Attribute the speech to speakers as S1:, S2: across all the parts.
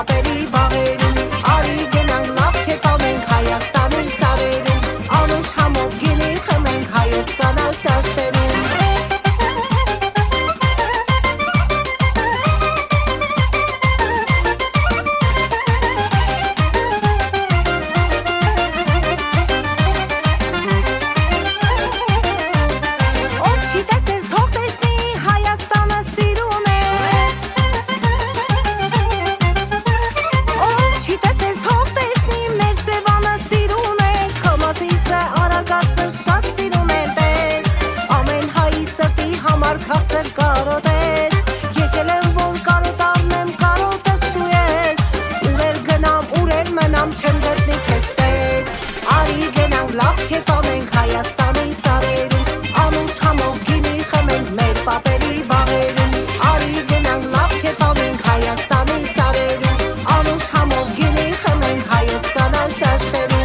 S1: պապերի բաղերում Արի գնանք լավ քեֆ անենք Հայաստանի սարերում Անուշ համով գինի խմենք հայոց կանաչ դաշտերում Քաղցր կարոտես Եկել եմ որ կարոտ արնեմ կարոտս դու ես Ուրել գնամ ուրել մնամ չեմ գտնի քեզ պես Արի գնանք լավ քեֆ անենք Հայաստանի սարերում Անուշ համով գինի խմենք մեր պապերի բաղերում Արի գնանք լավ քեֆ անենք Հայաստանի սարերում Անուշ համով գինի խմենք հայոց կանաչ դաշտերում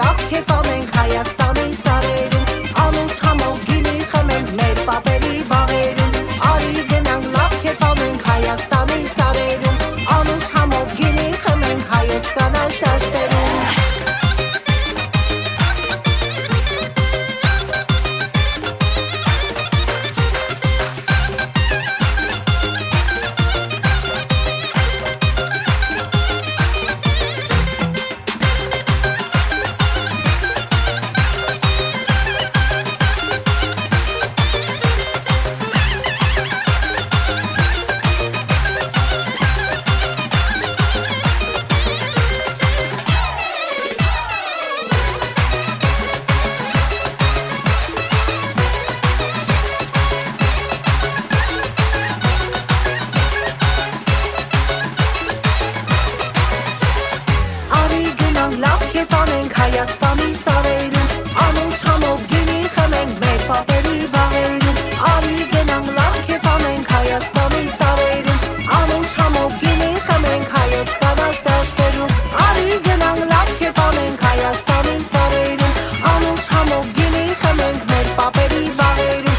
S1: Լավ քեֆ անենք Հայաստանի սարերում Անուշ համով գինի խմենք մեր պապերի բաղերում Արի գնանք լավ քեֆ անենք Հայաստանի սարերում Անուշ համով գինի խմենք հայոց կանաչ դաշտերում Լավ քեֆ անենք Հայաստանի սարերում Անուշ համով գինի խմենք մեր պապերի բաղերում Արի գնանք լավ քեֆ անենք Հայաստանի սարերում Անուշ համով գինի խմենք հայոց կանաչ դաշտերում Արի գնանք լավ քեֆ անենք Հայաստանի սարերում Անուշ համով գինի խմենք մեր պապերի բաղերում